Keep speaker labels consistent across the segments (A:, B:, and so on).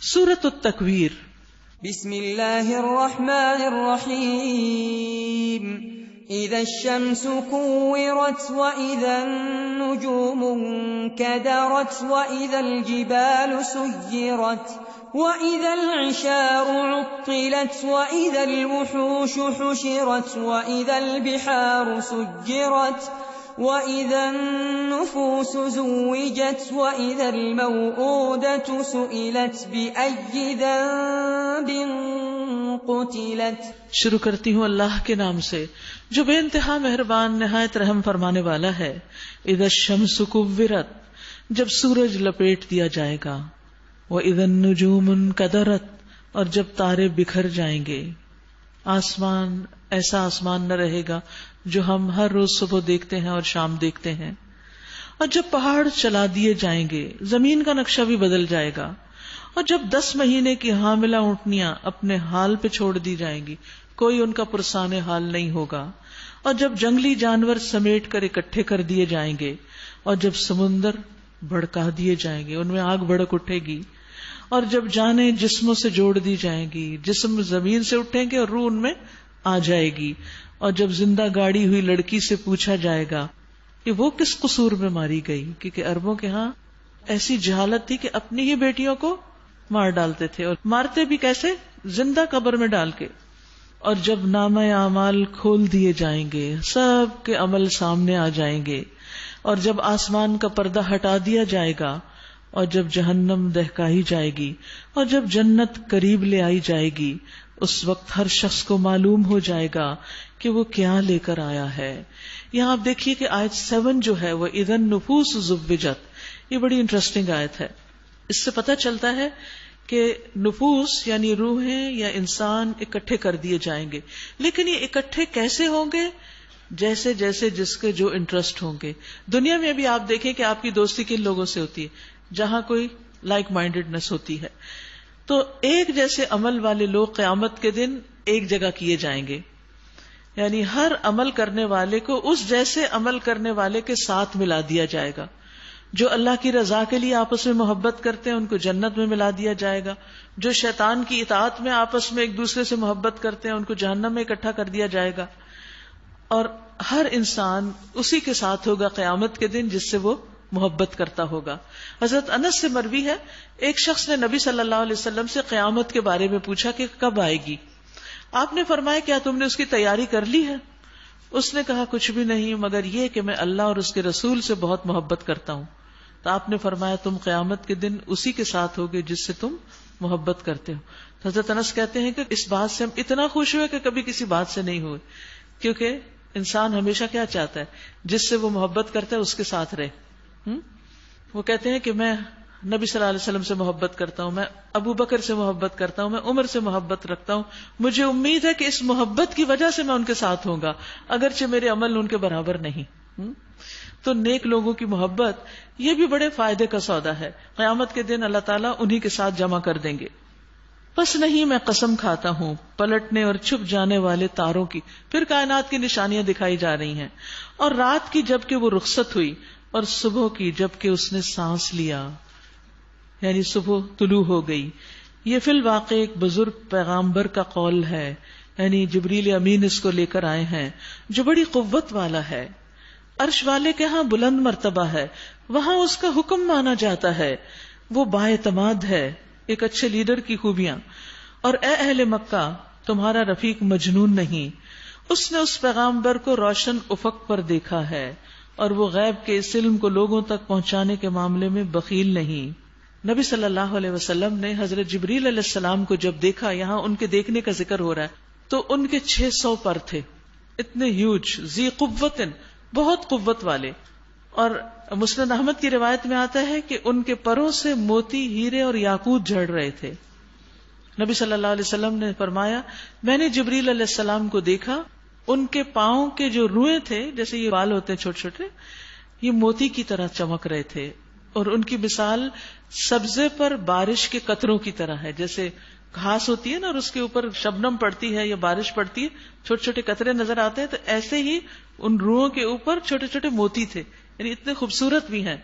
A: سورۃ التکویر۔
B: بسم اللہ الرحمن الرحیم۔ اذا الشمس كورت واذا النجوم انكدرت واذا الجبال سيرت واذا العشار عطلت واذا الوحوش حشرت واذا البحار سجرت وَإِذَا النُّفُوسُ زُوِّجَتْ وَإِذَا الْمَوْءُودَةُ سُئِلَتْ بِأَيِّ ذَنبٍ قُتِلَتْ۔
A: شروع کرتی ہوں اللہ کے نام سے جو بے انتہا مہربان نہایت رحم فرمانے والا ہے۔ اذا الشمس کورت، جب سورج لپیٹ دیا جائے گا، وَإِذَا النُّجُومُ انکدرت، اور جب تارے بکھر جائیں گے۔ آسمان ایسا آسمان نہ رہے گا جو ہم ہر روز صبح دیکھتے ہیں اور شام دیکھتے ہیں، اور جب پہاڑ چلا دیے جائیں گے، زمین کا نقشہ بھی بدل جائے گا، اور جب 10 مہینے کی حاملہ اونٹنیاں اپنے حال پہ چھوڑ دی جائیں گی، کوئی ان کا پرسان حال نہیں ہوگا، اور جب جنگلی جانور سمیٹ کر اکٹھے کر دیے جائیں گے، اور جب سمندر بھڑکا دیے جائیں گے، ان میں آگ بھڑک اٹھے گی، اور جب جانیں جسموں سے جوڑ دی جائیں گی، جسم زمین سے اٹھیں گے اور روح ان میں آ جائے گی، اور جب زندہ گاڑی ہوئی لڑکی سے پوچھا جائے گا کہ وہ کس قصور میں ماری گئی، کیونکہ عربوں کے ہاں ایسی جہالت تھی کہ اپنی ہی بیٹیوں کو مار ڈالتے تھے، اور مارتے بھی کیسے؟ زندہ قبر میں ڈال کے۔ اور جب نامہ اعمال کھول دیے جائیں گے، سب کے عمل سامنے آ جائیں گے، اور جب آسمان کا پردہ ہٹا دیا جائے گا، اور جب جہنم دہکائی جائے گی، اور جب جنت قریب لے آئی جائے گی، اس وقت ہر شخص کو معلوم ہو جائے گا کہ وہ کیا لے کر آیا ہے۔ یہاں آپ دیکھیے کہ آیت 7 جو ہے وہ اذا النفوس زوجت، یہ بڑی انٹرسٹنگ آیت ہے۔ اس سے پتہ چلتا ہے کہ نفوس یعنی روحیں یا انسان اکٹھے کر دیے جائیں گے، لیکن یہ اکٹھے کیسے ہوں گے؟ جیسے جیسے جس کے جو انٹرسٹ ہوں گے۔ دنیا میں بھی آپ دیکھیں کہ آپ کی دوستی کن لوگوں سے ہوتی ہے؟ جہاں کوئی لائک مائنڈیڈنس ہوتی ہے، تو ایک جیسے عمل والے لوگ قیامت کے دن ایک جگہ کیے جائیں گے، یعنی ہر عمل کرنے والے کو اس جیسے عمل کرنے والے کے ساتھ ملا دیا جائے گا۔ جو اللہ کی رضا کے لیے آپس میں محبت کرتے ہیں ان کو جنت میں ملا دیا جائے گا، جو شیطان کی اطاعت میں آپس میں ایک دوسرے سے محبت کرتے ہیں ان کو جہنم میں اکٹھا کر دیا جائے گا، اور ہر انسان اسی کے ساتھ ہوگا قیامت کے دن جس سے وہ محبت کرتا ہوگا۔ حضرت انس سے مروی ہے، ایک شخص نے نبی صلی اللہ علیہ وسلم سے قیامت کے بارے میں پوچھا کہ کب آئے گی؟ آپ نے فرمایا کیا تم نے اس کی تیاری کر لی ہے؟ اس نے کہا کچھ بھی نہیں مگر یہ کہ میں اللہ اور اس کے رسول سے بہت محبت کرتا ہوں۔ تو آپ نے فرمایا تم قیامت کے دن اسی کے ساتھ ہوگے جس سے تم محبت کرتے ہو۔ حضرت انس کہتے ہیں کہ اس بات سے ہم اتنا خوش ہوئے کہ کبھی کسی بات سے نہیں ہوئے، کیونکہ انسان ہمیشہ کیا چاہتا ہے؟ جس سے وہ محبت کرتا ہے اس کے ساتھ رہے۔ وہ کہتے ہیں کہ میں نبی صلی اللہ علیہ وسلم سے محبت کرتا ہوں، میں ابو بکر سے محبت کرتا ہوں، میں عمر سے محبت رکھتا ہوں، مجھے امید ہے کہ اس محبت کی وجہ سے میں ان کے ساتھ ہوں گا، اگرچہ میرے عمل ان کے برابر نہیں۔ تو نیک لوگوں کی محبت یہ بھی بڑے فائدے کا سودا ہے، قیامت کے دن اللہ تعالیٰ انہی کے ساتھ جمع کر دیں گے۔ بس نہیں میں قسم کھاتا ہوں پلٹنے اور چھپ جانے والے تاروں کی، پھر کائنات کی نشانیاں دکھائی جا رہی ہیں، اور رات کی جبکہ وہ رخصت ہوئی، اور صبح کی جبکہ اس نے سانس لیا، یعنی صبح طلوع ہو گئی۔ یہ فی الواقع ایک بزرگ پیغامبر کا قول ہے، یعنی جبریل امین اس کو لے کر آئے ہیں جو بڑی قوت والا ہے، عرش والے کے ہاں بلند مرتبہ ہے، وہاں اس کا حکم مانا جاتا ہے، وہ بااعتماد ہے، ایک اچھے لیڈر کی خوبیاں۔ اور اے اہل مکہ تمہارا رفیق مجنون نہیں، اس نے اس پیغامبر کو روشن افق پر دیکھا ہے، اور وہ غیب کے اس علم کو لوگوں تک پہنچانے کے معاملے میں بخیل نہیں۔ نبی صلی اللہ علیہ وسلم نے حضرت جبریل علیہ السلام کو جب دیکھا، یہاں ان کے دیکھنے کا ذکر ہو رہا ہے، تو ان کے 600 پر تھے، اتنے ہیوج، ذی قوت، بہت قوت والے۔ اور مسند احمد کی روایت میں آتا ہے کہ ان کے پروں سے موتی، ہیرے اور یاقوت جھڑ رہے تھے۔ نبی صلی اللہ علیہ وسلم نے فرمایا میں نے جبریل علیہ السلام کو دیکھا، ان کے پاؤں کے جو روئیں تھے، جیسے یہ بال ہوتے ہیں چھوٹے چھوٹے، یہ موتی کی طرح چمک رہے تھے، اور ان کی مثال سبزے پر بارش کے قطروں کی طرح ہے، جیسے گھاس ہوتی ہے نا اور اس کے اوپر شبنم پڑتی ہے یا بارش پڑتی ہے، چھوٹے چھوٹے قطرے نظر آتے ہیں، تو ایسے ہی ان روحوں کے اوپر چھوٹے چھوٹے موتی تھے، یعنی اتنے خوبصورت بھی ہیں۔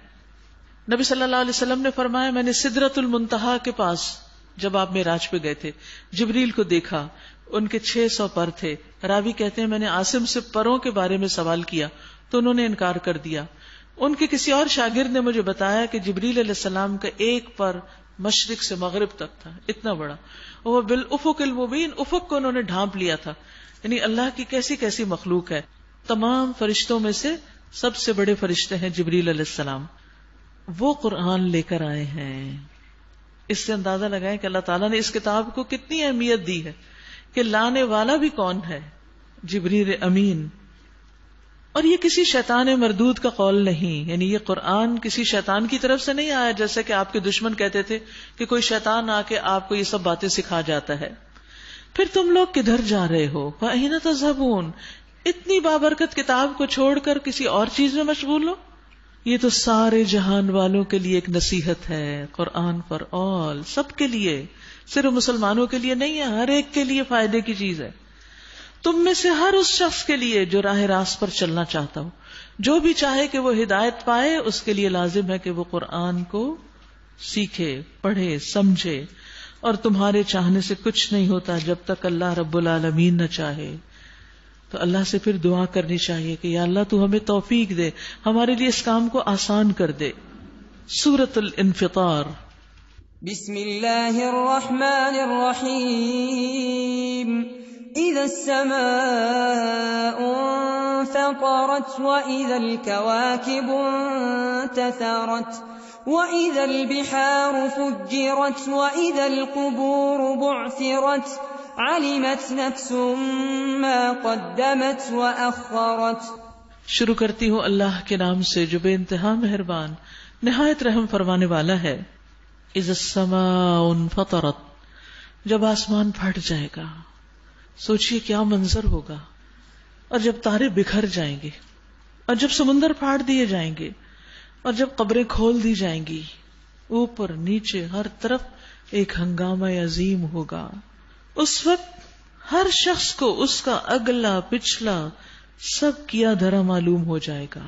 A: نبی صلی اللہ علیہ وسلم نے فرمایا میں نے سدرۃ المنتہا کے پاس جب آپ معراج پہ گئے تھے، جبریل کو دیکھا، ان کے 600 پر تھے. راوی کہتے ہیں میں نے عاصم سے پروں کے بارے میں سوال کیا تو انہوں نے انکار کر دیا. ان کے کسی اور شاگرد نے مجھے بتایا کہ جبریل علیہ السلام کا ایک پر مشرق سے مغرب تک تھا، اتنا بڑا. وہ بالافق المبین، افق کو انہوں نے ڈھانپ لیا تھا. یعنی اللہ کی کیسی کیسی مخلوق ہے. تمام فرشتوں میں سے سب سے بڑے فرشتے ہیں جبریل علیہ السلام. وہ قرآن لے کر آئے ہیں. اس سے اندازہ لگائیں کہ اللہ تعالیٰ نے اس کتاب کو کتنی اہمیت دی ہے کہ لانے والا بھی کون ہے؟ جبریل امین. اور یہ کسی شیطان مردود کا قول نہیں، یعنی یہ قرآن کسی شیطان کی طرف سے نہیں آیا جیسے کہ آپ کے دشمن کہتے تھے کہ کوئی شیطان آ کے آپ کو یہ سب باتیں سکھا جاتا ہے. پھر تم لوگ کدھر جا رہے ہو؟ فَأَيْنَ تَذْهَبُونَ؟ اتنی بابرکت کتاب کو چھوڑ کر کسی اور چیز میں مشغول ہو. یہ تو سارے جہان والوں کے لیے ایک نصیحت ہے. قرآن فار آل، سب کے لیے، صرف مسلمانوں کے لیے نہیں ہے، ہر ایک کے لیے فائدے کی چیز ہے. تم میں سے ہر اس شخص کے لیے جو راہ راست پر چلنا چاہتا ہو، جو بھی چاہے کہ وہ ہدایت پائے، اس کے لیے لازم ہے کہ وہ قرآن کو سیکھے، پڑھے، سمجھے. اور تمہارے چاہنے سے کچھ نہیں ہوتا جب تک اللہ رب العالمین نہ چاہے. تو اللہ سے پھر دعا کرنی چاہیے کہ یا اللہ تو ہمیں توفیق دے، ہمارے لیے اس کام کو آسان کر دے. سورۃ الانفطار.
B: بسم اللہ الرحمن الرحیم. اذا السماء انفطرت واذا الكواكب انتثرت واذا البحار فجرت واذا القبور بعثرت علمت نفس ما قدمت واخرت.
A: شروع کرتی ہوں اللہ کے نام سے جو بے انتہا مہربان نہایت رحم فرمانے والا ہے. اذا السماء انفطرت، جب آسمان پھٹ جائے گا. سوچئے کیا منظر ہوگا. اور جب تارے بکھر جائیں گے، اور جب سمندر پھاڑ دیے جائیں گے، اور جب قبریں کھول دی جائیں گی، اوپر نیچے ہر طرف ایک ہنگامہ عظیم ہوگا. اس وقت ہر شخص کو اس کا اگلا پچھلا سب کیا دھرا معلوم ہو جائے گا.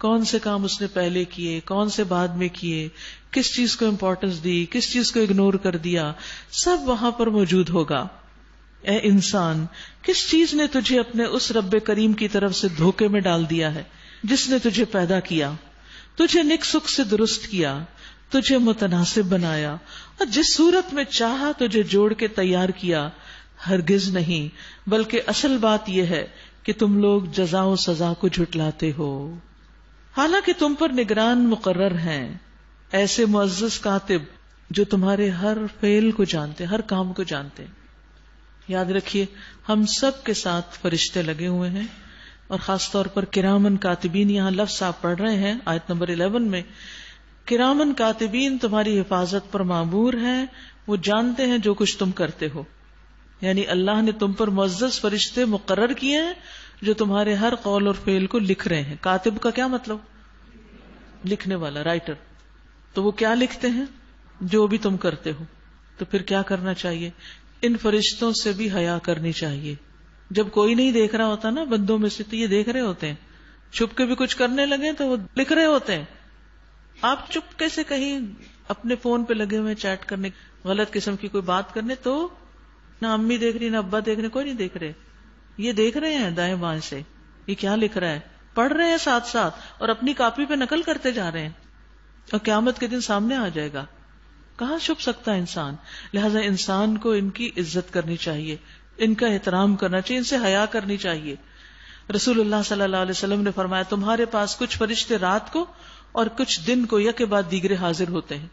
A: کون سے کام اس نے پہلے کیے، کون سے بعد میں کیے، کس چیز کو امپورٹنس دی، کس چیز کو اگنور کر دیا، سب وہاں پر موجود ہوگا. اے انسان، کس چیز نے تجھے اپنے اس رب کریم کی طرف سے دھوکے میں ڈال دیا ہے جس نے تجھے پیدا کیا، تجھے نیک سکھ سے درست کیا، تجھے متناسب بنایا، اور جس صورت میں چاہا تجھے جوڑ کے تیار کیا. ہرگز نہیں، بلکہ اصل بات یہ ہے کہ تم لوگ جزا و سزا کو جھٹلاتے ہو. حالانکہ تم پر نگران مقرر ہیں، ایسے معزز کاتب جو تمہارے ہر فعل کو جانتے، ہر کام کو جانتے. یاد رکھیے ہم سب کے ساتھ فرشتے لگے ہوئے ہیں، اور خاص طور پر کرامن کاتبین. یہاں لفظ آپ پڑھ رہے ہیں آیت نمبر 11 میں، کرامن کاتبین تمہاری حفاظت پر مامور ہیں، وہ جانتے ہیں جو کچھ تم کرتے ہو. یعنی اللہ نے تم پر معزز فرشتے مقرر کیے ہیں جو تمہارے ہر قول اور فعل کو لکھ رہے ہیں. کاتب کا کیا مطلب؟ لکھنے والا، رائٹر. تو وہ کیا لکھتے ہیں؟ جو بھی تم کرتے ہو. تو پھر کیا کرنا چاہیے؟ ان فرشتوں سے بھی حیا کرنی چاہیے. جب کوئی نہیں دیکھ رہا ہوتا نا بندوں میں سے، تو یہ دیکھ رہے ہوتے ہیں. چھپ کے بھی کچھ کرنے لگے تو وہ لکھ رہے ہوتے ہیں. آپ چپ کیسے کہیں اپنے فون پہ لگے ہوئے چیٹ کرنے، غلط قسم کی کوئی بات کرنے، تو نہ امی دیکھ رہی نہ ابا دیکھ رہے، کوئی نہیں دیکھ رہے. یہ دیکھ رہے ہیں دائیں بائیں سے یہ کیا لکھ رہا ہے، پڑھ رہے ہیں ساتھ ساتھ، اور اپنی کاپی پہ نقل کرتے جا رہے ہیں. اور قیامت کے دن سامنے آ جائے گا، کہاں چھپ سکتا ہے انسان. لہذا انسان کو ان کی عزت کرنی چاہیے، ان کا احترام کرنا چاہیے، ان سے حیا کرنی چاہیے. رسول اللہ صلی اللہ علیہ وسلم نے فرمایا تمہارے پاس کچھ فرشتے رات کو اور کچھ دن کو یک بعد دیگرے حاضر ہوتے ہیں.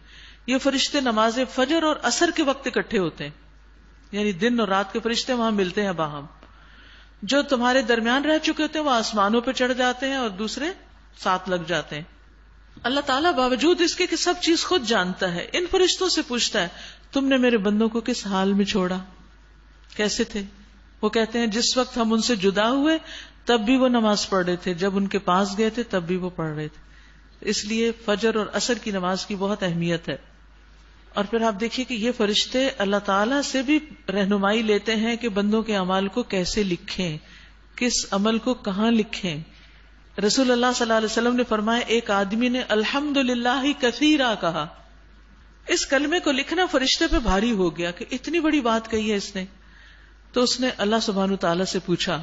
A: یہ فرشتے نماز فجر اور عصر کے وقت اکٹھے ہوتے ہیں، یعنی دن اور رات کے فرشتے وہاں ملتے ہیں باہم. جو تمہارے درمیان رہ چکے ہوتے ہیں وہ آسمانوں پہ چڑھ جاتے ہیں اور دوسرے ساتھ لگ جاتے ہیں. اللہ تعالیٰ باوجود اس کے کہ سب چیز خود جانتا ہے، ان فرشتوں سے پوچھتا ہے تم نے میرے بندوں کو کس حال میں چھوڑا، کیسے تھے. وہ کہتے ہیں جس وقت ہم ان سے جدا ہوئے تب بھی وہ نماز پڑھ رہے تھے، جب ان کے پاس گئے تھے تب بھی وہ پڑھ رہے تھے. اس لیے فجر اور عصر کی نماز کی بہت اہمیت ہے. اور پھر آپ دیکھیے کہ یہ فرشتے اللہ تعالیٰ سے بھی رہنمائی لیتے ہیں کہ بندوں کے اعمال کو کیسے لکھیں، کس عمل کو کہاں لکھیں. رسول اللہ صلی اللہ علیہ وسلم نے فرمایا ایک آدمی نے الحمدللہ کثیرا کہا، اس کلمے کو لکھنا فرشتے پہ بھاری ہو گیا کہ اتنی بڑی بات کہی ہے اس نے. تو اس نے اللہ سبحانہ تعالیٰ سے پوچھا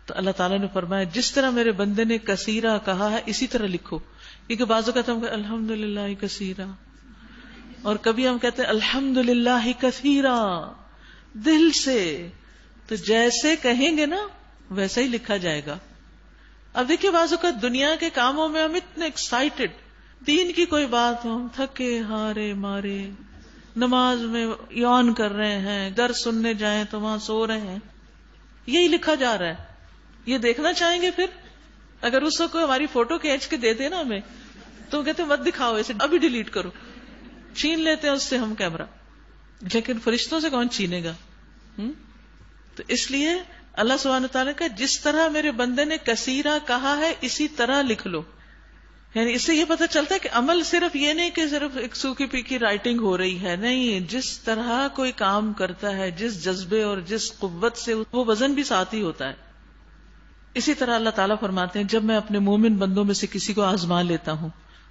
A: تو اللہ تعالیٰ نے فرمایا جس طرح میرے بندے نے کثیرہ کہا ہے اسی طرح لکھو. کیونکہ بعض اوقات ہم کہتے الحمدللہ کثیرہ، اور کبھی ہم کہتے ہیں الحمدللہ کثیرہ دل سے. تو جیسے کہیں گے نا ویسا ہی لکھا جائے گا. اب دیکھیے بعض اوقات دنیا کے کاموں میں ہم اتنے ایکسائٹیڈ، دین کی کوئی بات ہو ہم تھکے ہارے مارے، نماز میں یون کر رہے ہیں، درس سننے جائیں تو وہاں سو رہے ہیں، یہی لکھا جا رہا ہے. یہ دیکھنا چاہیں گے پھر اگر اس کو ہماری فوٹو کھینچ کے دے دے نا ہمیں تو کہتے ہیں مت دکھاؤ اسے، ابھی ڈیلیٹ کرو. چھین لیتے ہیں اس سے ہم کیمرہ، لیکن فرشتوں سے کون چھینے گا؟ تو اس لیے اللہ سبحانہ تعالیٰ کا جس طرح میرے بندے نے کثیرہ کہا ہے اسی طرح لکھ لو. یعنی اس سے یہ پتہ چلتا ہے کہ عمل صرف یہ نہیں کہ صرف ایک سوکھی پیکی رائٹنگ ہو رہی ہے، نہیں، جس طرح کوئی کام کرتا ہے، جس جذبے اور جس قوت سے، وہ وزن بھی ساتھ ہی ہوتا ہے. اسی طرح اللہ تعالیٰ فرماتے ہیں جب میں اپنے مومن بندوں میں سے کسی کو آزما لیتا ہوں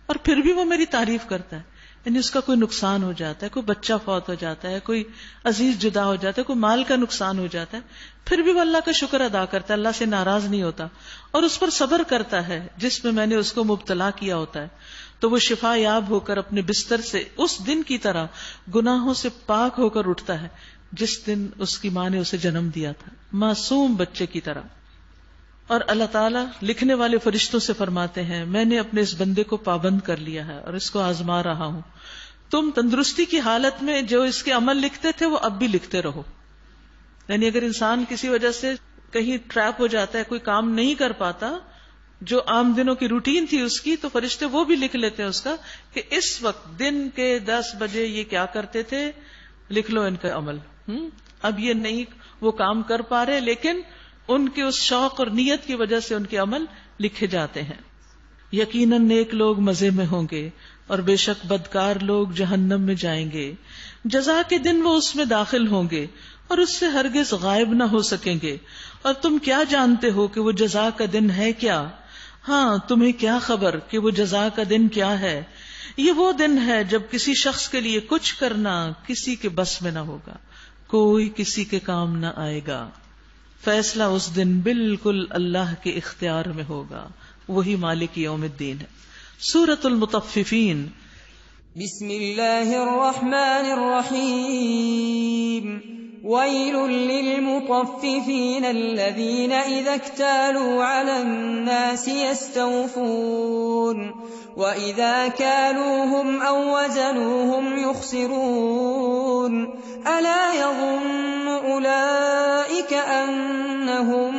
A: اور پھر بھی وہ میری تعریف کرتا ہے، یعنی اس کا کوئی نقصان ہو جاتا ہے، کوئی بچہ فوت ہو جاتا ہے، کوئی عزیز جدا ہو جاتا ہے، کوئی مال کا نقصان ہو جاتا ہے، پھر بھی وہ اللہ کا شکر ادا کرتا ہے، اللہ سے ناراض نہیں ہوتا اور اس پر صبر کرتا ہے جس میں میں نے اس کو مبتلا کیا ہوتا ہے، تو وہ شفا یاب ہو کر اپنے بستر سے اس دن کی طرح گناہوں سے پاک ہو کر اٹھتا ہے جس دن اس کی ماں نے اسے جنم دیا تھا، معصوم بچے کی طرح. اور اللہ تعالیٰ لکھنے والے فرشتوں سے فرماتے ہیں میں نے اپنے اس بندے کو پابند کر لیا ہے اور اس کو آزما رہا ہوں. تم تندرستی کی حالت میں جو اس کے عمل لکھتے تھے وہ اب بھی لکھتے رہو. یعنی اگر انسان کسی وجہ سے کہیں ٹریپ ہو جاتا ہے، کوئی کام نہیں کر پاتا جو عام دنوں کی روٹین تھی اس کی، تو فرشتے وہ بھی لکھ لیتے ہیں اس کا کہ اس وقت دن کے 10 بجے یہ کیا کرتے تھے، لکھ لو ان کا عمل. اب یہ نہیں وہ کام کر پا رہے، لیکن ان کے اس شوق اور نیت کی وجہ سے ان کے عمل لکھے جاتے ہیں. یقیناً نیک لوگ مزے میں ہوں گے اور بے شک بدکار لوگ جہنم میں جائیں گے. جزا کے دن وہ اس میں داخل ہوں گے اور اس سے ہرگز غائب نہ ہو سکیں گے. اور تم کیا جانتے ہو کہ وہ جزا کا دن ہے کیا؟ ہاں تمہیں کیا خبر کہ وہ جزا کا دن کیا ہے؟ یہ وہ دن ہے جب کسی شخص کے لیے کچھ کرنا کسی کے بس میں نہ ہوگا، کوئی کسی کے کام نہ آئے گا. فیصلہ اس دن بالکل اللہ کے اختیار میں ہوگا، وہی مالک یوم الدین ہے. سورۃ المطففین.
B: بسم اللہ الرحمن الرحیم. ویل للمطففین الذین اذا اکتالوا علی الناس یستوفون وَإِذَا كَالُوهُمْ أَوْ وَزَنُوهُمْ يُخْسِرُونَ أَلَا يَظُنُّ أُولَئِكَ أَنَّهُمْ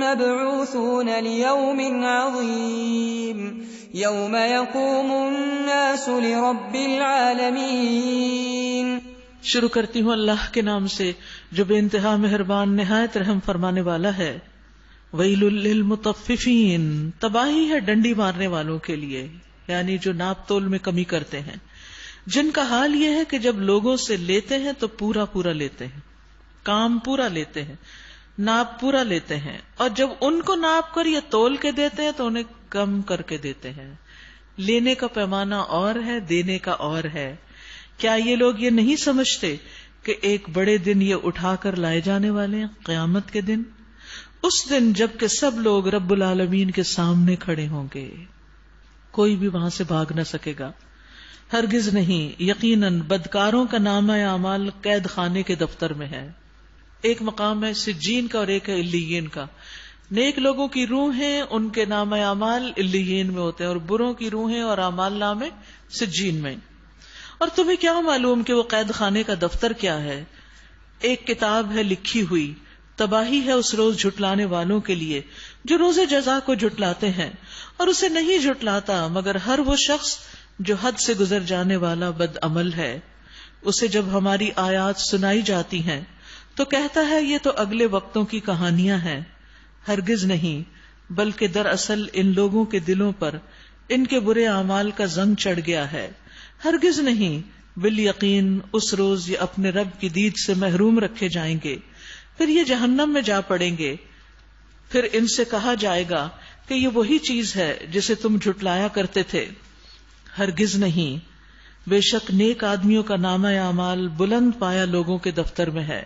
B: مَبْعُوثُونَ لِيَوْمٍ عَظِيمٍ يَوْمَ يَقُومُ النَّاسُ لِرَبِّ الْعَالَمِينَ.
A: شروع کرتی ہوں اللہ کے نام سے جو بے انتہا مہربان نہایت رحم فرمانے والا ہے. ویل للمطففین، تباہی ہے ڈنڈی مارنے والوں کے لیے، یعنی جو ناپ تول میں کمی کرتے ہیں، جن کا حال یہ ہے کہ جب لوگوں سے لیتے ہیں تو پورا پورا لیتے ہیں، کام پورا لیتے ہیں، ناپ پورا لیتے ہیں، اور جب ان کو ناپ کر یا تول کے دیتے ہیں تو انہیں کم کر کے دیتے ہیں. لینے کا پیمانہ اور ہے، دینے کا اور ہے. کیا یہ لوگ یہ نہیں سمجھتے کہ ایک بڑے دن یہ اٹھا کر لائے جانے والے ہیں، قیامت کے دن، اس دن جب کہ سب لوگ رب العالمین کے سامنے کھڑے ہوں گے، کوئی بھی وہاں سے بھاگ نہ سکے گا. ہرگز نہیں، یقیناً بدکاروں کا نامہ اعمال قید خانے کے دفتر میں ہے. ایک مقام ہے سجین کا اور ایک ہے علیین کا. نیک لوگوں کی روحیں ان کے نامہ اعمال علیین میں ہوتے ہیں اور بروں کی روحیں اور اعمال نامے سجین میں. اور تمہیں کیا معلوم کہ وہ قید خانے کا دفتر کیا ہے؟ ایک کتاب ہے لکھی ہوئی. تباہی ہے اس روز جھٹلانے والوں کے لیے جو روز جزا کو جھٹلاتے ہیں اور اسے نہیں جھٹلاتا مگر ہر وہ شخص جو حد سے گزر جانے والا بد عمل ہے. اسے جب ہماری آیات سنائی جاتی ہیں تو کہتا ہے یہ تو اگلے وقتوں کی کہانیاں ہیں. ہرگز نہیں، بلکہ دراصل ان لوگوں کے دلوں پر ان کے برے اعمال کا زنگ چڑھ گیا ہے. ہرگز نہیں، بالیقین اس روز یہ اپنے رب کی دید سے محروم رکھے جائیں گے، پھر یہ جہنم میں جا پڑیں گے. پھر ان سے کہا جائے گا کہ یہ وہی چیز ہے جسے تم جھٹلایا کرتے تھے. ہرگز نہیں، بے شک نیک آدمیوں کا نامہ اعمال بلند پایا لوگوں کے دفتر میں ہے.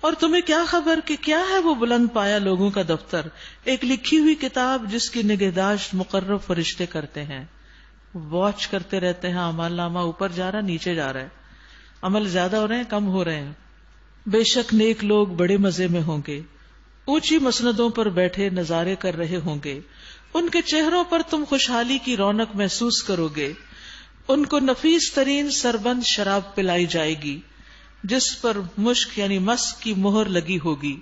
A: اور تمہیں کیا خبر کہ کیا ہے وہ بلند پایا لوگوں کا دفتر؟ ایک لکھی ہوئی کتاب جس کی نگہداشت مقرب فرشتے کرتے ہیں. واچ کرتے رہتے ہیں، اعمال نامہ اوپر جا رہا نیچے جا رہا ہے، عمل زیادہ ہو رہے ہیں کم ہو رہے ہیں. بے شک نیک لوگ بڑے مزے میں ہوں گے، اونچی مسندوں پر بیٹھے نظارے کر رہے ہوں گے. ان کے چہروں پر تم خوشحالی کی رونق محسوس کرو گے. ان کو نفیس ترین سربند شراب پلائی جائے گی جس پر مشک یعنی مسک کی مہر لگی ہوگی.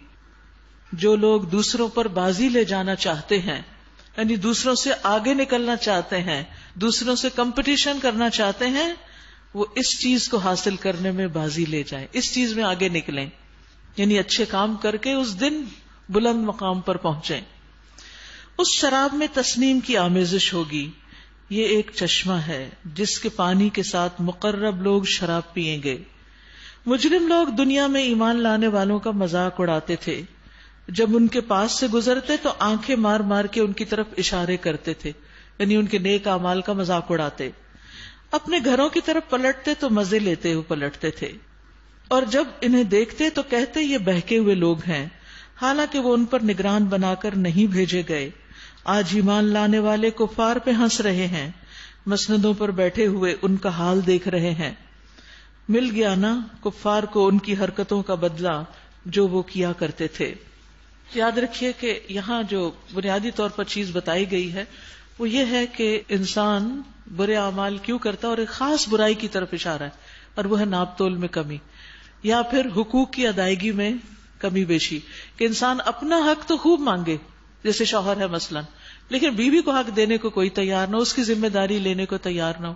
A: جو لوگ دوسروں پر بازی لے جانا چاہتے ہیں، یعنی دوسروں سے آگے نکلنا چاہتے ہیں، دوسروں سے کمپٹیشن کرنا چاہتے ہیں، وہ اس چیز کو حاصل کرنے میں بازی لے جائیں، اس چیز میں آگے نکلیں، یعنی اچھے کام کر کے اس دن بلند مقام پر پہنچیں. اس شراب میں تسنیم کی آمیزش ہوگی. یہ ایک چشمہ ہے جس کے پانی کے ساتھ مقرب لوگ شراب پیئیں گے. مجرم لوگ دنیا میں ایمان لانے والوں کا مذاق اڑاتے تھے. جب ان کے پاس سے گزرتے تو آنکھیں مار مار کے ان کی طرف اشارے کرتے تھے، یعنی ان کے نیک اعمال کا مذاق اڑاتے. اپنے گھروں کی طرف پلٹتے تو مزے لیتے ہوئے پلٹتے تھے، اور جب انہیں دیکھتے تو کہتے یہ بہکے ہوئے لوگ ہیں، حالانکہ وہ ان پر نگران بنا کر نہیں بھیجے گئے. آج ایمان لانے والے کفار پہ ہنس رہے ہیں، مسندوں پر بیٹھے ہوئے ان کا حال دیکھ رہے ہیں. مل گیا نا کفار کو ان کی حرکتوں کا بدلہ جو وہ کیا کرتے تھے. یاد رکھیے کہ یہاں جو بنیادی طور پر چیز بتائی گئی ہے وہ یہ ہے کہ انسان برے اعمال کیوں کرتا ہے، اور ایک خاص برائی کی طرف اشارہ ہے، اور وہ ہے ناپ تول میں کمی یا پھر حقوق کی ادائیگی میں کمی بیشی. کہ انسان اپنا حق تو خوب مانگے، جیسے شوہر ہے مثلا، لیکن بیوی کو حق دینے کو کوئی تیار نہ ہو، اس کی ذمہ داری لینے کو تیار نہ ہو.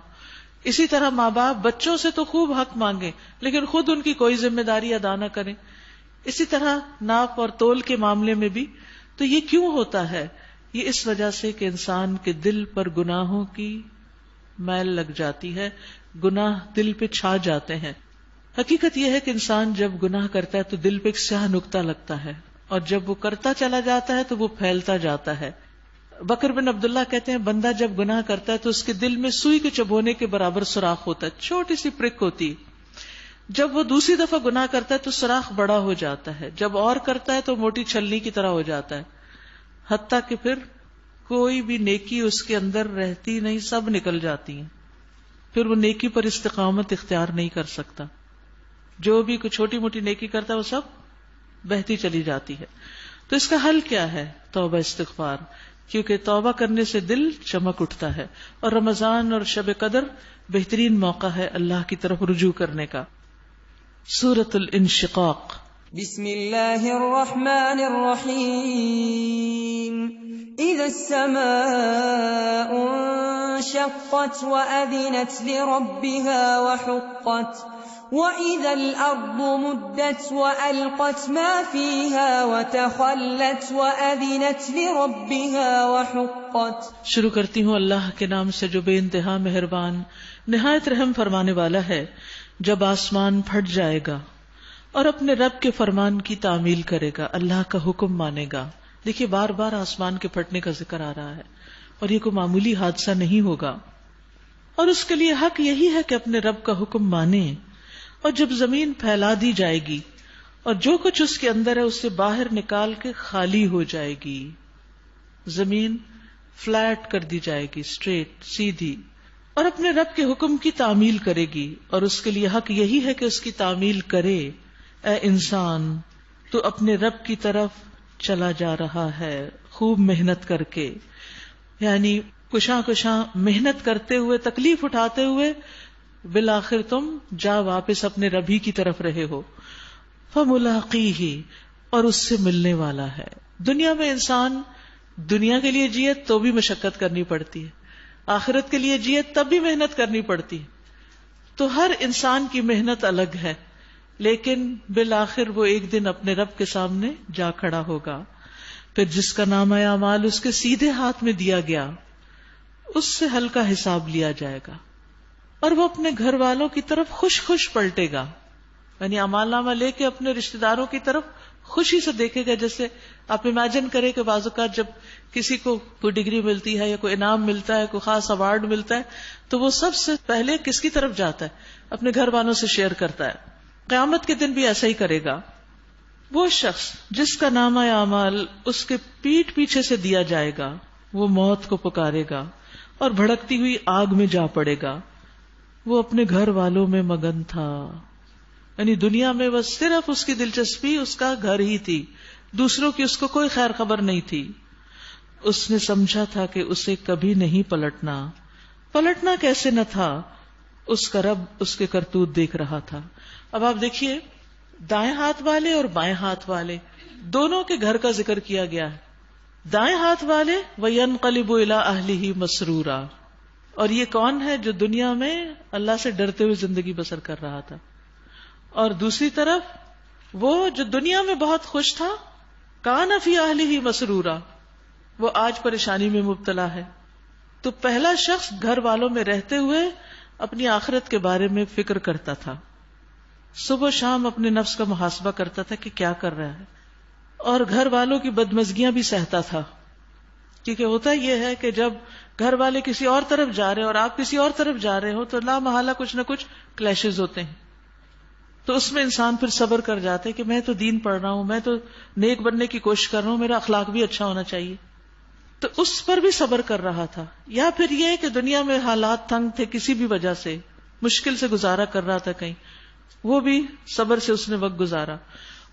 A: اسی طرح ماں باپ بچوں سے تو خوب حق مانگے لیکن خود ان کی کوئی ذمہ داری ادا نہ کریں. اسی طرح ناپ اور تول کے معاملے میں بھی. تو یہ کیوں ہوتا ہے؟ یہ اس وجہ سے کہ انسان کے دل پر گناہوں کی میل لگ جاتی ہے، گناہ دل پہ چھا جاتے ہیں. حقیقت یہ ہے کہ انسان جب گناہ کرتا ہے تو دل پہ ایک سیاہ نقطہ لگتا ہے، اور جب وہ کرتا چلا جاتا ہے تو وہ پھیلتا جاتا ہے. بکر بن عبداللہ کہتے ہیں بندہ جب گناہ کرتا ہے تو اس کے دل میں سوئی کے چبونے کے برابر سوراخ ہوتا ہے، چھوٹی سی پرک ہوتی. جب وہ دوسری دفعہ گناہ کرتا ہے تو سوراخ بڑا ہو جاتا ہے، جب اور کرتا ہے تو موٹی چھلنی کی طرح ہو جاتا ہے، حتیٰ کہ پھر کوئی بھی نیکی اس کے اندر رہتی نہیں، سب نکل جاتی ہیں. پھر وہ نیکی پر استقامت اختیار نہیں کر سکتا. جو بھی کوئی چھوٹی موٹی نیکی کرتا ہے وہ سب بہتی چلی جاتی ہے. تو اس کا حل کیا ہے؟ توبہ استغفار، کیونکہ توبہ کرنے سے دل چمک اٹھتا ہے، اور رمضان اور شب قدر بہترین موقع ہے اللہ کی طرف رجوع کرنے کا. سورۃ الانشقاق.
B: بسم اللہ الرحمن الرحیم. اذا السماء انشقت وأذنت لربها وحقت وَإِذَا الْأَرْضُ مُدَّتْ وَأَلْقَتْ مَا فِيهَا وَتَخَلَّتْ وَأَذِنَتْ لِرَبِّهَا وَحُقَّتْ.
A: شروع کرتی ہوں اللہ کے نام سے جو بے انتہا مہربان نہایت رحم فرمانے والا ہے. جب آسمان پھٹ جائے گا اور اپنے رب کے فرمان کی تعمیل کرے گا، اللہ کا حکم مانے گا. دیکھیے بار بار آسمان کے پھٹنے کا ذکر آ رہا ہے، اور یہ کوئی معمولی حادثہ نہیں ہوگا، اور اس کے لیے حق یہی ہے کہ اپنے رب کا حکم مانے. اور جب زمین پھیلا دی جائے گی اور جو کچھ اس کے اندر ہے اسے باہر نکال کے خالی ہو جائے گی، زمین فلیٹ کر دی جائے گی، اسٹریٹ سیدھی، اور اپنے رب کے حکم کی تعمیل کرے گی. اور اس کے لیے حق یہی ہے کہ اس کی تعمیل کرے. اے انسان، تو اپنے رب کی طرف چلا جا رہا ہے خوب محنت کر کے، یعنی کشاں کشاں محنت کرتے ہوئے، تکلیف اٹھاتے ہوئے، بالآخر تم جا واپس اپنے رب ہی کی طرف رہے ہو. فَمُلَاقِيهِ، اور اس سے ملنے والا ہے. دنیا میں انسان دنیا کے لیے جیے تو بھی مشقت کرنی پڑتی ہے، آخرت کے لیے جیے تب بھی محنت کرنی پڑتی ہے. تو ہر انسان کی محنت الگ ہے، لیکن بالآخر وہ ایک دن اپنے رب کے سامنے جا کھڑا ہوگا. پھر جس کا نامہ اعمال اس کے سیدھے ہاتھ میں دیا گیا، اس سے ہلکا حساب لیا جائے گا، اور وہ اپنے گھر والوں کی طرف خوش خوش پلٹے گا. یعنی اعمال نامہ لے کے اپنے رشتہ داروں کی طرف خوشی سے دیکھے گا. جیسے آپ امیجن کریں کہ بعض اوقات جب کسی کو کوئی ڈگری ملتی ہے یا کوئی انعام ملتا ہے, کوئی خاص ایوارڈ ملتا ہے, تو وہ سب سے پہلے کس کی طرف جاتا ہے؟ اپنے گھر والوں سے شیئر کرتا ہے. قیامت کے دن بھی ایسا ہی کرے گا. وہ شخص جس کا نامہ اعمال اس کے پیٹھ پیچھے سے دیا جائے گا, وہ موت کو پکارے گا اور بھڑکتی ہوئی آگ میں جا پڑے گا. وہ اپنے گھر والوں میں مگن تھا, یعنی دنیا میں بس صرف اس کی دلچسپی اس کا گھر ہی تھی, دوسروں کی اس کو کوئی خیر خبر نہیں تھی. اس نے سمجھا تھا کہ اسے کبھی نہیں پلٹنا. پلٹنا کیسے نہ تھا, اس کا رب اس کے کرتوت دیکھ رہا تھا. اب آپ دیکھیے, دائیں ہاتھ والے اور بائیں ہاتھ والے دونوں کے گھر کا ذکر کیا گیا ہے. دائیں ہاتھ والے وَيَنْقَلِبُ إِلَىٰ أَهْلِهِ مَسْرُورًا, اور یہ کون ہے جو دنیا میں اللہ سے ڈرتے ہوئے زندگی بسر کر رہا تھا, اور دوسری طرف وہ جو دنیا میں بہت خوش تھا, کان فی اہلہ مسرورا, وہ آج پریشانی میں مبتلا ہے. تو پہلا شخص گھر والوں میں رہتے ہوئے اپنی آخرت کے بارے میں فکر کرتا تھا, صبح شام اپنے نفس کا محاسبہ کرتا تھا کہ کیا کر رہا ہے, اور گھر والوں کی بدمزگیاں بھی سہتا تھا. کیونکہ ہوتا یہ ہے کہ جب گھر والے کسی اور طرف جا رہے ہیں اور آپ کسی اور طرف جا رہے ہو تو لا محالہ کچھ نہ کچھ کلیشز ہوتے ہیں. تو اس میں انسان پھر صبر کر جاتا ہے کہ میں تو دین پڑھ رہا ہوں, میں تو نیک بننے کی کوشش کر رہا ہوں, میرا اخلاق بھی اچھا ہونا چاہیے. تو اس پر بھی صبر کر رہا تھا. یا پھر یہ کہ دنیا میں حالات تنگ تھے, کسی بھی وجہ سے مشکل سے گزارا کر رہا تھا کہیں, وہ بھی صبر سے اس نے وقت گزارا.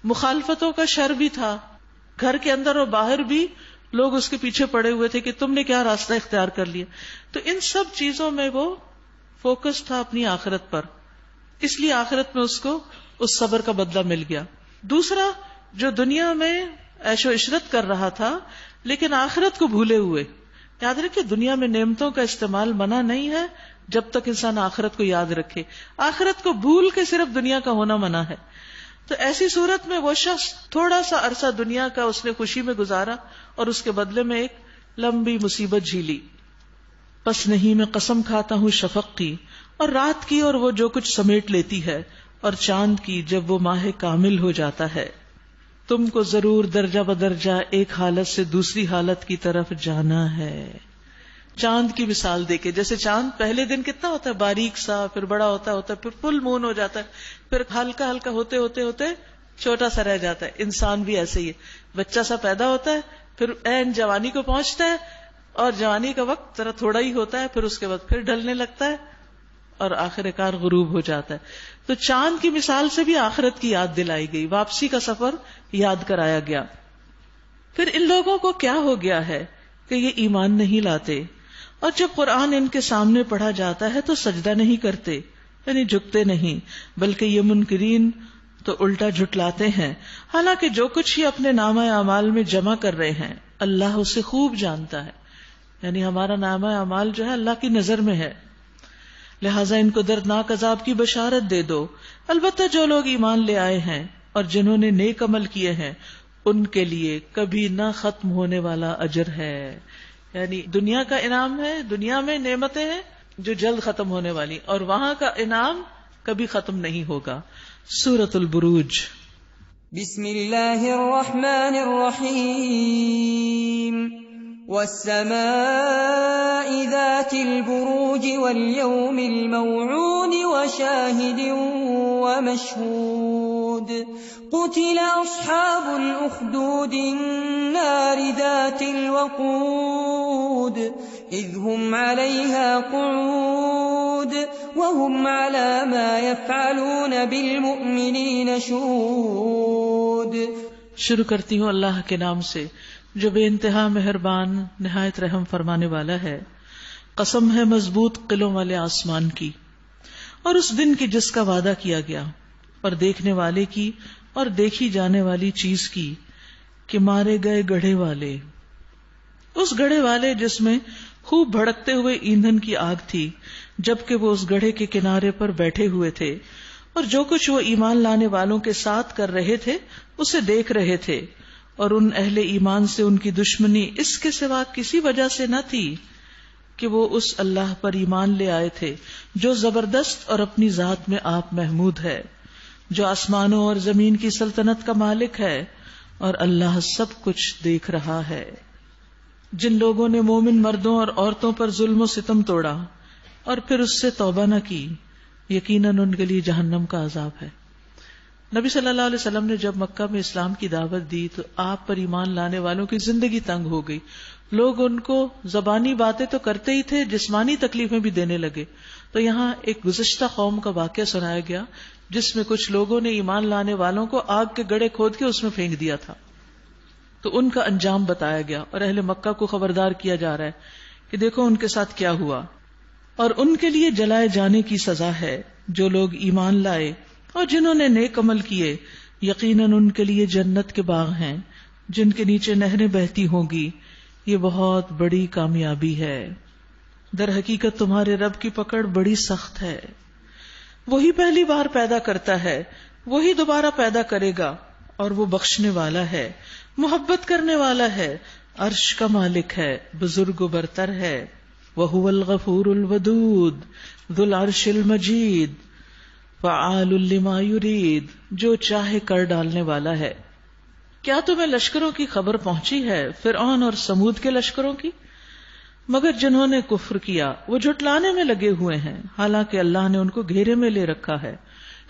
A: مخالفتوں کا شر بھی تھا, گھر کے اندر اور باہر بھی لوگ اس کے پیچھے پڑے ہوئے تھے کہ تم نے کیا راستہ اختیار کر لیا. تو ان سب چیزوں میں وہ فوکس تھا اپنی آخرت پر, اس لیے آخرت میں اس کو اس صبر کا بدلہ مل گیا. دوسرا, جو دنیا میں عیش و عشرت کر رہا تھا لیکن آخرت کو بھولے ہوئے. یاد رکھے, دنیا میں نعمتوں کا استعمال منع نہیں ہے جب تک انسان آخرت کو یاد رکھے. آخرت کو بھول کے صرف دنیا کا ہونا منع ہے. تو ایسی صورت میں وہ شخص تھوڑا سا عرصہ دنیا کا اس نے خوشی میں گزارا اور اس کے بدلے میں ایک لمبی مصیبت جھیلی. پس نہیں میں قسم کھاتا ہوں شفق کی اور رات کی, اور وہ جو کچھ سمیٹ لیتی ہے, اور چاند کی جب وہ ماہ کامل ہو جاتا ہے. تم کو ضرور درجہ بدرجہ ایک حالت سے دوسری حالت کی طرف جانا ہے. چاند کی مثال دیکھے, جیسے چاند پہلے دن کتنا ہوتا ہے باریک سا, پھر بڑا ہوتا ہے, پھر فل مون ہو جاتا ہے, پھر ہلکا ہلکا ہوتے ہوتے ہوتے چھوٹا سا رہ جاتا ہے. انسان بھی ایسے ہی ہے, بچہ سا پیدا ہوتا ہے, پھر عین جوانی کو پہنچتا ہے, اور جوانی کا وقت ذرا تھوڑا ہی ہوتا ہے, پھر اس کے بعد پھر ڈھلنے لگتا ہے اور آخر کار غروب ہو جاتا ہے. تو چاند کی مثال سے بھی آخرت کی یاد دلائی گئی, واپسی کا سفر یاد کرایا گیا. پھر ان لوگوں کو کیا ہو گیا ہے کہ یہ ایمان نہیں لاتے, اور جب قرآن ان کے سامنے پڑھا جاتا ہے تو سجدہ نہیں کرتے, یعنی جھکتے نہیں, بلکہ یہ منکرین تو الٹا جھٹلاتے ہیں. حالانکہ جو کچھ ہی اپنے نامہ اعمال میں جمع کر رہے ہیں اللہ اسے خوب جانتا ہے. یعنی ہمارا نامہ اعمال جو ہے اللہ کی نظر میں ہے, لہٰذا ان کو دردناک عذاب کی بشارت دے دو. البتہ جو لوگ ایمان لے آئے ہیں اور جنہوں نے نیک عمل کیے ہیں ان کے لیے کبھی نہ ختم ہونے والا اجر ہے. یعنی دنیا کا انعام ہے, دنیا میں نعمتیں ہیں جو جلد ختم ہونے والی, اور وہاں کا انعام کبھی ختم نہیں ہوگا. سورۃ البروج.
B: بسم اللہ الرحمن الرحیم. والسماء ذات البروج واليوم الموعود وشاهد ومشهود. قتل أصحاب الأخدود النار ذات الوقود إذ هم عليها قعود وهم على ما يفعلون بالمؤمنين شهود.
A: شروع کرتی ہوں اللہ کے نام سے جو بے انتہا مہربان نہایت رحم فرمانے والا ہے. قسم ہے مضبوط قلعوں والے آسمان کی اور اس دن کی جس کا وعدہ کیا گیا, اور دیکھنے والے کی اور دیکھی جانے والی چیز کی, کہ مارے گئے گڑھے والے, اس گڑھے والے جس میں خوب بھڑکتے ہوئے ایندھن کی آگ تھی, جبکہ وہ اس گڑھے کے کنارے پر بیٹھے ہوئے تھے, اور جو کچھ وہ ایمان لانے والوں کے ساتھ کر رہے تھے اسے دیکھ رہے تھے. اور ان اہل ایمان سے ان کی دشمنی اس کے سوا کسی وجہ سے نہ تھی کہ وہ اس اللہ پر ایمان لے آئے تھے جو زبردست اور اپنی ذات میں آپ محمود ہے, جو آسمانوں اور زمین کی سلطنت کا مالک ہے, اور اللہ سب کچھ دیکھ رہا ہے. جن لوگوں نے مومن مردوں اور عورتوں پر ظلم و ستم توڑا اور پھر اس سے توبہ نہ کی، یقیناً ان کے لیے جہنم کا عذاب ہے. نبی صلی اللہ علیہ وسلم نے جب مکہ میں اسلام کی دعوت دی تو آپ پر ایمان لانے والوں کی زندگی تنگ ہو گئی. لوگ ان کو زبانی باتیں تو کرتے ہی تھے، جسمانی تکلیفیں بھی دینے لگے. تو یہاں ایک گزشتہ قوم کا واقعہ سنایا گیا جس میں کچھ لوگوں نے ایمان لانے والوں کو آگ کے گڑھے کھود کے اس میں پھینک دیا تھا. تو ان کا انجام بتایا گیا اور اہل مکہ کو خبردار کیا جا رہا ہے کہ دیکھو ان کے ساتھ کیا ہوا. اور ان کے لیے جلائے جانے کی سزا ہے جو لوگ ایمان لائے اور جنہوں نے نیک عمل کیے، یقیناً ان کے لیے جنت کے باغ ہیں جن کے نیچے نہریں بہتی ہوں گی. یہ بہت بڑی کامیابی ہے. در حقیقت تمہارے رب کی پکڑ بڑی سخت ہے. وہی پہلی بار پیدا کرتا ہے، وہی دوبارہ پیدا کرے گا، اور وہ بخشنے والا ہے، محبت کرنے والا ہے، عرش کا مالک ہے، بزرگ و برتر ہے. وَهُوَ الْغَفُورُ الْوَدُودُ ذُو الْعَرْشِ الْمَجِيدُ فَعَالٌ لِمَا يُرِيدُ، جو چاہے کر ڈالنے والا ہے. کیا تمہیں لشکروں کی خبر پہنچی ہے، فرعون اور سمود کے لشکروں کی؟ مگر جنہوں نے کفر کیا وہ جھٹلانے میں لگے ہوئے ہیں، حالانکہ اللہ نے ان کو گھیرے میں لے رکھا ہے.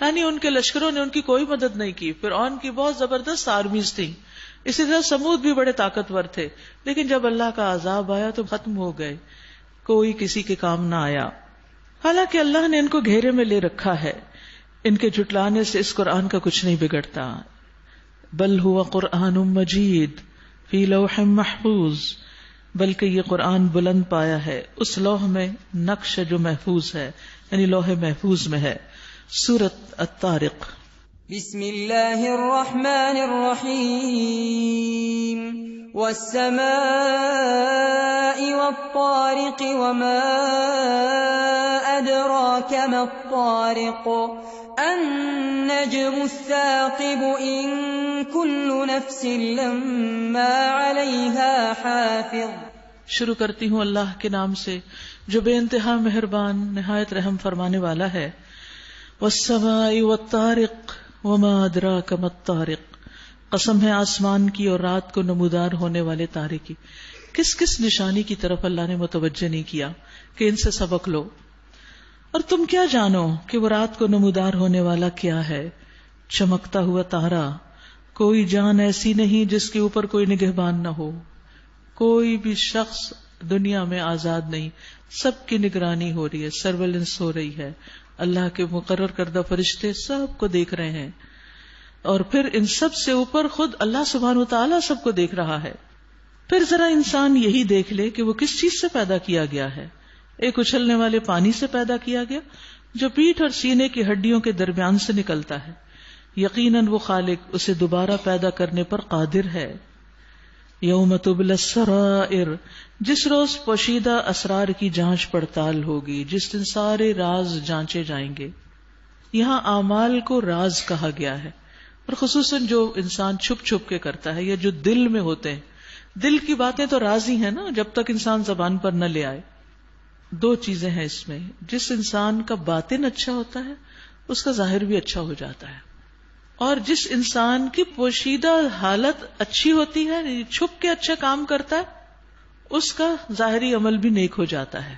A: یعنی ان کے لشکروں نے ان کی کوئی مدد نہیں کی. فرعون کی بہت زبردست آرمیز تھی، اسی طرح سمود بھی بڑے طاقتور تھے، لیکن جب اللہ کا عذاب آیا تو ختم ہو گئے، کوئی کسی کے کام نہ آیا. حالانکہ اللہ نے ان کو گھیرے میں لے رکھا ہے. ان کے جھٹلانے سے اس قرآن کا کچھ نہیں بگڑتا. بل ہوا قرآن مجید فی لوح محفوظ، بلکہ یہ قرآن بلند پایا ہے اس لوح میں نقش جو محفوظ ہے، یعنی لوح محفوظ میں ہے. سورۃ الطارق.
B: بسم اللہ الرحمن الرحیم. والسماء والطارق وما أدراك ما الطارق النجم الثاقب إن كل نفس لما عليها حافظ.
A: شروع کرتی ہوں اللہ کے نام سے جو بے انتہا مہربان نہایت رحم فرمانے والا ہے. والسماء والطارق وما أدراك ما الطارق، قسم ہے آسمان کی اور رات کو نمودار ہونے والے تارے کی. کس کس نشانی کی طرف اللہ نے متوجہ نہیں کیا کہ ان سے سبق لو. اور تم کیا جانو کہ وہ رات کو نمودار ہونے والا کیا ہے؟ چمکتا ہوا تارا. کوئی جان ایسی نہیں جس کے اوپر کوئی نگہبان نہ ہو. کوئی بھی شخص دنیا میں آزاد نہیں، سب کی نگرانی ہو رہی ہے، سرویلنس ہو رہی ہے. اللہ کے مقرر کردہ فرشتے سب کو دیکھ رہے ہیں، اور پھر ان سب سے اوپر خود اللہ سبحانہ وتعالی سب کو دیکھ رہا ہے. پھر ذرا انسان یہی دیکھ لے کہ وہ کس چیز سے پیدا کیا گیا ہے. ایک اچھلنے والے پانی سے پیدا کیا گیا جو پیٹھ اور سینے کی ہڈیوں کے درمیان سے نکلتا ہے. یقیناً وہ خالق اسے دوبارہ پیدا کرنے پر قادر ہے. یوم تبلی السرائر، جس روز پوشیدہ اسرار کی جانچ پڑتال ہوگی، جس دن سارے راز جانچے جائیں گے. یہاں اعمال کو راز کہا گیا ہے، اور خصوصاً جو انسان چھپ چھپ کے کرتا ہے یا جو دل میں ہوتے ہیں. دل کی باتیں تو راز ہی ہیں نا، جب تک انسان زبان پر نہ لے آئے. دو چیزیں ہیں اس میں، جس انسان کا باطن اچھا ہوتا ہے اس کا ظاہر بھی اچھا ہو جاتا ہے، اور جس انسان کی پوشیدہ حالت اچھی ہوتی ہے، چھپ کے اچھا کام کرتا ہے، اس کا ظاہری عمل بھی نیک ہو جاتا ہے.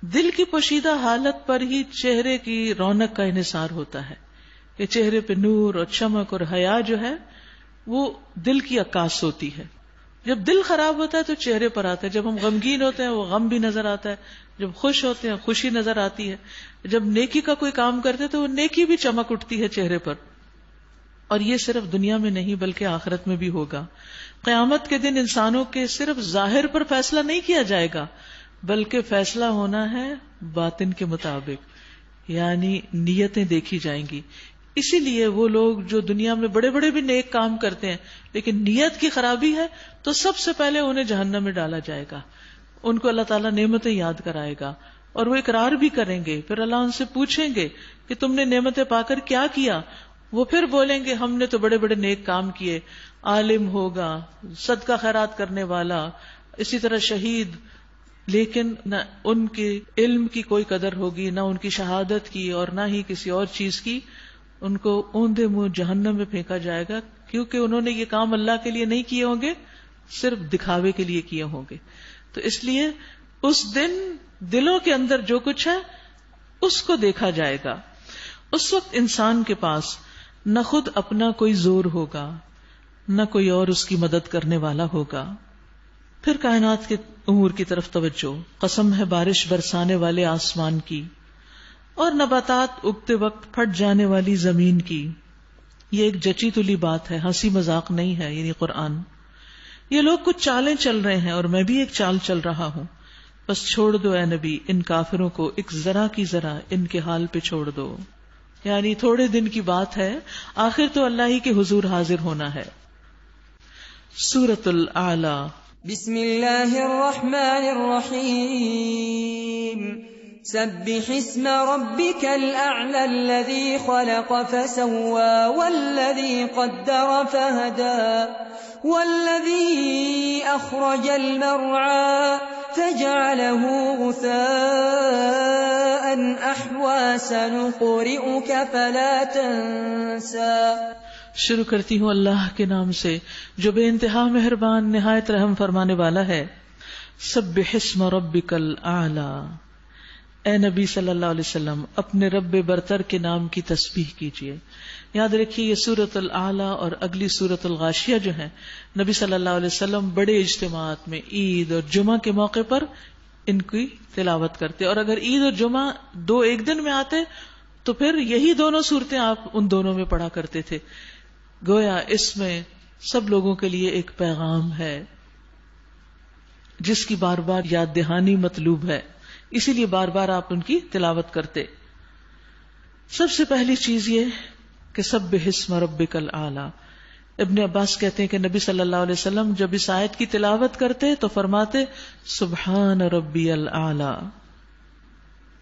A: دل کی پوشیدہ حالت پر ہی چہرے کی رونق کا انحصار ہوتا ہے کہ چہرے پہ نور اور چمک اور حیا جو ہے وہ دل کی عکاس ہوتی ہے. جب دل خراب ہوتا ہے تو چہرے پر آتا ہے. جب ہم غمگین ہوتے ہیں وہ غم بھی نظر آتا ہے، جب خوش ہوتے ہیں خوشی نظر آتی ہے، جب نیکی کا کوئی کام کرتے ہیں تو وہ نیکی بھی چمک اٹھتی ہے چہرے پر. اور یہ صرف دنیا میں نہیں بلکہ آخرت میں بھی ہوگا. قیامت کے دن انسانوں کے صرف ظاہر پر فیصلہ نہیں کیا جائے گا، بلکہ فیصلہ ہونا ہے باطن کے مطابق، یعنی نیتیں دیکھی جائیں گی. اسی لیے وہ لوگ جو دنیا میں بڑے بڑے بھی نیک کام کرتے ہیں لیکن نیت کی خرابی ہے تو سب سے پہلے انہیں جہنم میں ڈالا جائے گا. ان کو اللہ تعالیٰ نعمتیں یاد کرائے گا اور وہ اقرار بھی کریں گے. پھر اللہ ان سے پوچھیں گے کہ تم نے نعمتیں پا کر کیا کیا. وہ پھر بولیں گے ہم نے تو بڑے بڑے نیک کام کیے. عالم ہوگا، صدقہ خیرات کرنے والا، اسی طرح شہید، لیکن نہ ان کے علم کی کوئی قدر ہوگی، نہ ان کی شہادت کی، اور نہ ہی کسی اور چیز کی. ان کو اوندے منہ جہنم میں پھینکا جائے گا، کیونکہ انہوں نے یہ کام اللہ کے لیے نہیں کیے ہوں گے، صرف دکھاوے کے لیے کیے ہوں گے. تو اس لیے اس دن دلوں کے اندر جو کچھ ہے اس کو دیکھا جائے گا. اس وقت انسان کے پاس نہ خود اپنا کوئی زور ہوگا، نہ کوئی اور اس کی مدد کرنے والا ہوگا. پھر کائنات کے امور کی طرف توجہ. قسم ہے بارش برسانے والے آسمان کی اور نباتات اگتے وقت پھٹ جانے والی زمین کی. یہ ایک جچی تلی بات ہے، ہنسی مذاق نہیں ہے. یعنی قرآن، یہ لوگ کچھ چالیں چل رہے ہیں اور میں بھی ایک چال چل رہا ہوں، بس چھوڑ دو اے نبی ان کافروں کو، ایک ذرا کی ذرا ان کے حال پہ چھوڑ دو. یعنی تھوڑے دن کی بات ہے، آخر تو اللہ ہی کے حضور حاضر ہونا ہے. سورۃ الاعلی.
B: بسم اللہ الرحمن الرحیم. سبح اسم ربک الاعلی الذی خلق فسوى والذی قدر فہدى والذی اخرج المرعى فجعله غثاء احوى سنقرئك فلا تنسى.
A: شروع کرتی ہوں اللہ کے نام سے جو بے انتہا مہربان نہایت رحم فرمانے والا ہے. سبح اسم ربک الاعلی. اے نبی صلی اللہ علیہ وسلم اپنے رب برتر کے نام کی تسبیح کیجیے. یاد رکھیے یہ سورۃ الاعلی اور اگلی سورۃ الغاشیہ جو ہیں، نبی صلی اللہ علیہ وسلم بڑے اجتماعات میں عید اور جمعہ کے موقع پر ان کی تلاوت کرتے، اور اگر عید اور جمعہ دو ایک دن میں آتے تو پھر یہی دونوں صورتیں آپ ان دونوں میں پڑھا کرتے تھے. گویا اس میں سب لوگوں کے لیے ایک پیغام ہے جس کی بار بار یاد دہانی مطلوب ہے، اسی لیے بار بار آپ ان کی تلاوت کرتے. سب سے پہلی چیز یہ کہ سبح اسم ربک الاعلی. ابن عباس کہتے ہیں کہ نبی صلی اللہ علیہ وسلم جب اس آیت کی تلاوت کرتے تو فرماتے سبحان ربی الاعلی.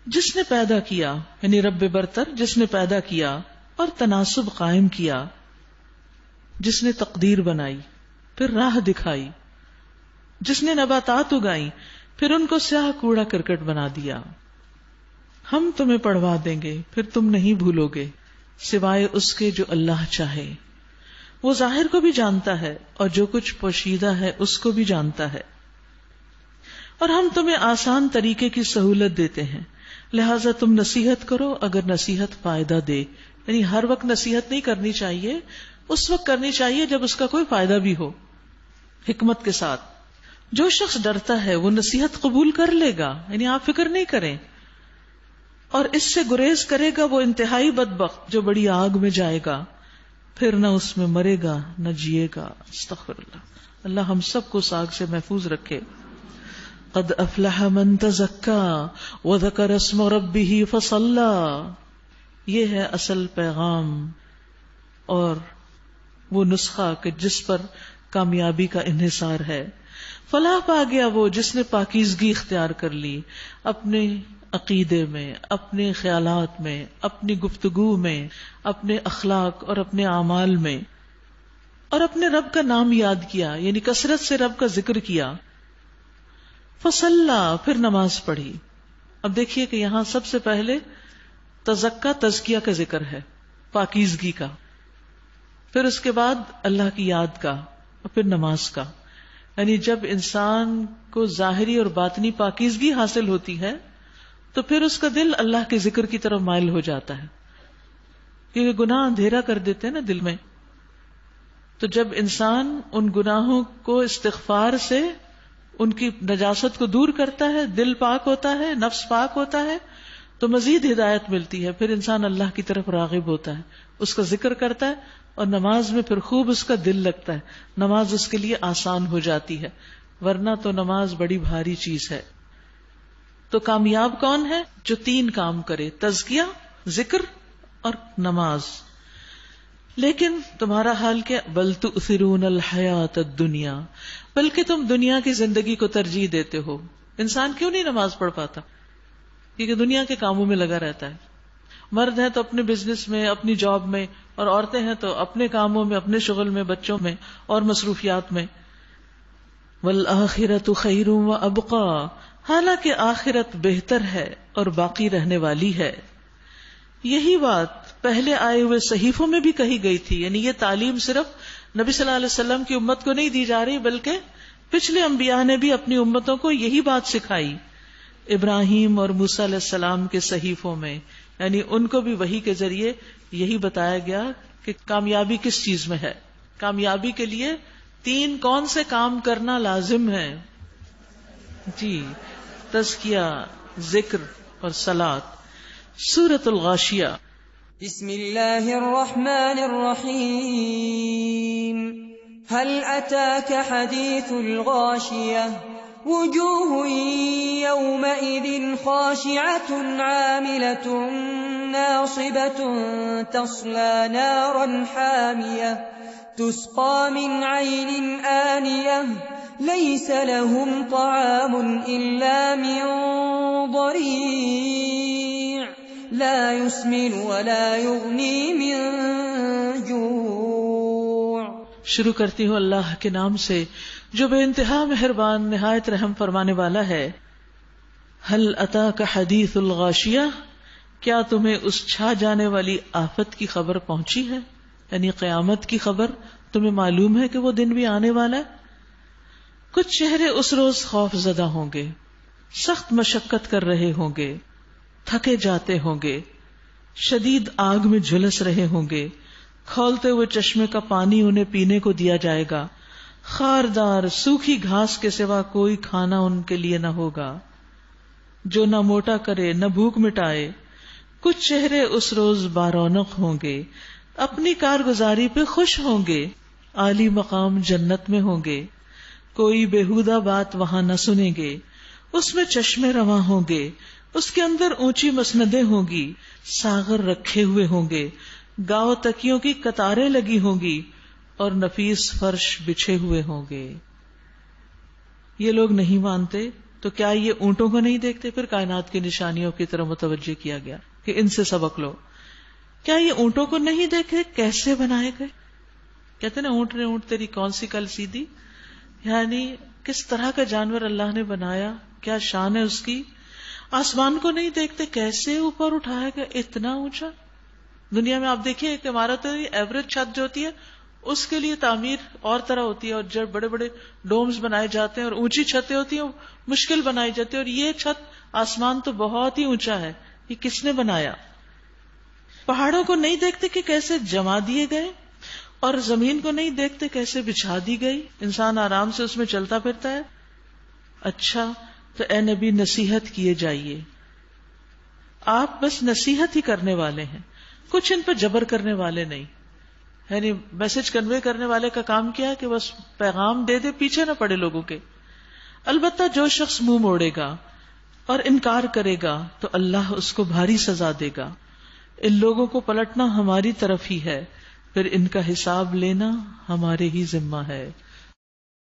A: جس نے پیدا کیا، یعنی رب برتر جس نے پیدا کیا اور تناسب قائم کیا، جس نے تقدیر بنائی پھر راہ دکھائی، جس نے نباتات اگائی پھر ان کو سیاہ کوڑا کرکٹ بنا دیا. ہم تمہیں پڑھوا دیں گے پھر تم نہیں بھولو گے سوائے اس کے جو اللہ چاہے. وہ ظاہر کو بھی جانتا ہے اور جو کچھ پوشیدہ ہے اس کو بھی جانتا ہے. اور ہم تمہیں آسان طریقے کی سہولت دیتے ہیں، لہٰذا تم نصیحت کرو اگر نصیحت فائدہ دے. یعنی ہر وقت نصیحت نہیں کرنی چاہیے، اس وقت کرنی چاہیے جب اس کا کوئی فائدہ بھی ہو، حکمت کے ساتھ. جو شخص ڈرتا ہے وہ نصیحت قبول کر لے گا، یعنی آپ فکر نہیں کریں. اور اس سے گریز کرے گا وہ انتہائی بدبخت جو بڑی آگ میں جائے گا، پھر نہ اس میں مرے گا نہ جیے گا. استغفر اللہ. اللہ ہم سب کو اس آگ سے محفوظ رکھے. قد افلح من تزکا وذکر اسم ربہ فصلی. یہ ہے اصل پیغام اور وہ نسخہ کہ جس پر کامیابی کا انحصار ہے. فلاح پا گیا وہ جس نے پاکیزگی اختیار کر لی اپنے عقیدے میں، اپنے خیالات میں، اپنی گفتگو میں، اپنے اخلاق اور اپنے اعمال میں، اور اپنے رب کا نام یاد کیا، یعنی کثرت سے رب کا ذکر کیا. فصلی، پھر نماز پڑھی. اب دیکھیے کہ یہاں سب سے پہلے تزکا، تزکیہ کا ذکر ہے، پاکیزگی کا، پھر اس کے بعد اللہ کی یاد کا، اور پھر نماز کا. یعنی جب انسان کو ظاہری اور باطنی پاکیزگی حاصل ہوتی ہے تو پھر اس کا دل اللہ کے ذکر کی طرف مائل ہو جاتا ہے، کیونکہ گناہ اندھیرا کر دیتے ہیں نا دل میں. تو جب انسان ان گناہوں کو استغفار سے ان کی نجاست کو دور کرتا ہے، دل پاک ہوتا ہے، نفس پاک ہوتا ہے، تو مزید ہدایت ملتی ہے. پھر انسان اللہ کی طرف راغب ہوتا ہے، اس کا ذکر کرتا ہے، اور نماز میں پھر خوب اس کا دل لگتا ہے. نماز اس کے لیے آسان ہو جاتی ہے، ورنہ تو نماز بڑی بھاری چیز ہے. تو کامیاب کون ہے؟ جو تین کام کرے، تزکیہ، ذکر اور نماز. لیکن تمہارا حال کیا؟ بل تؤثرون الحیات الدنیا، بلکہ تم دنیا کی زندگی کو ترجیح دیتے ہو. انسان کیوں نہیں نماز پڑھ پاتا؟ کیونکہ دنیا کے کاموں میں لگا رہتا ہے. مرد ہیں تو اپنے بزنس میں، اپنی جاب میں، اور عورتیں ہیں تو اپنے کاموں میں، اپنے شغل میں، بچوں میں اور مصروفیات میں. والآخرۃ خیر وابقی، حالانکہ آخرت بہتر ہے اور باقی رہنے والی ہے. یہی بات پہلے آئے ہوئے صحیفوں میں بھی کہی گئی تھی. یعنی یہ تعلیم صرف نبی صلی اللہ علیہ وسلم کی امت کو نہیں دی جا رہی بلکہ پچھلے انبیاء نے بھی اپنی امتوں کو یہی بات سکھائی. ابراہیم اور موسیٰ علیہ السلام کے صحیفوں میں یعنی ان کو بھی وحی کے ذریعے یہی بتایا گیا کہ کامیابی کس چیز میں ہے. کامیابی کے لیے 3 کون سے کام کرنا لازم ہے؟ جی، تزکیہ، ذکر اور صلاۃ. سورۃ الغاشیہ.
B: بسم اللہ الرحمن الرحیم. هل أتاك حديث الغاشية وجوه يومئذ خاشعة عاملة ناصبة تصلى نارا حامية تسقى من عين آنية ليس لهم طعام إلا من ضريع لا يسمن ولا يغني من جوع.
A: شروع کرتی ہوں اللہ کے نام سے جو بے انتہا مہربان نہایت رحم فرمانے والا ہے. هل اتاک حدیث الغاشیہ، کیا تمہیں اس چھا جانے والی آفت کی خبر پہنچی ہے؟ یعنی قیامت کی خبر. تمہیں معلوم ہے کہ وہ دن بھی آنے والا ہے. کچھ چہرے اس روز خوف زدہ ہوں گے، سخت مشقت کر رہے ہوں گے، تھکے جاتے ہوں گے، شدید آگ میں جھلس رہے ہوں گے. کھولتے ہوئے چشمے کا پانی انہیں پینے کو دیا جائے گا. خاردار سوکھی گھاس کے سوا کوئی کھانا ان کے لیے نہ ہوگا جو نہ موٹا کرے نہ بھوک مٹائے. کچھ چہرے اس روز بارونق ہوں گے، اپنی کارگزاری پہ خوش ہوں گے، عالی مقام جنت میں ہوں گے. کوئی بےہودہ بات وہاں نہ سنیں گے. اس میں چشمے رواں ہوں گے، اس کے اندر اونچی مسندیں ہوں گی، ساغر رکھے ہوئے ہوں گے، گاؤ تکیوں کی قطاریں لگی ہوں گی اور نفیس فرش بچھے ہوئے ہوں گے. یہ لوگ نہیں مانتے تو کیا یہ اونٹوں کو نہیں دیکھتے؟ پھر کائنات کی نشانیوں کی طرف متوجہ کیا گیا کہ ان سے سبق لو. کیا یہ اونٹوں کو نہیں دیکھے کیسے بنائے گئے؟ کہتے نا اونٹ نے اونٹ تیری کون سی کل سیدھی. یعنی کس طرح کا جانور اللہ نے بنایا، کیا شان ہے اس کی. آسمان کو نہیں دیکھتے کیسے اوپر اٹھایا گیا اتنا اونچا. دنیا میں آپ دیکھیے ایک عمارت ایوریج چھت جو ہوتی ہے اس کے لیے تعمیر اور طرح ہوتی ہے، اور جب بڑے بڑے ڈومز بنائے جاتے ہیں اور اونچی چھتیں ہوتی ہیں مشکل بنائی جاتی ہے. اور یہ چھت آسمان تو بہت ہی اونچا ہے، یہ کس نے بنایا؟ پہاڑوں کو نہیں دیکھتے کہ کیسے جما دیے گئے، اور زمین کو نہیں دیکھتے کیسے بچھا دی گئی، انسان آرام سے اس میں چلتا پھرتا ہے. اچھا تو اے نبی نصیحت کیے جائیے. آپ بس نصیحت ہی کرنے والے ہیں، کچھ ان پر جبر کرنے والے نہیں. یعنی میسج کنوے کرنے والے کا کام کیا ہے کہ بس پیغام دے دے، پیچھے نہ پڑے لوگوں کے. البتہ جو شخص منہ موڑے گا اور انکار کرے گا تو اللہ اس کو بھاری سزا دے گا. ان لوگوں کو پلٹنا ہماری طرف ہی ہے، پھر ان کا حساب لینا ہمارے ہی ذمہ ہے.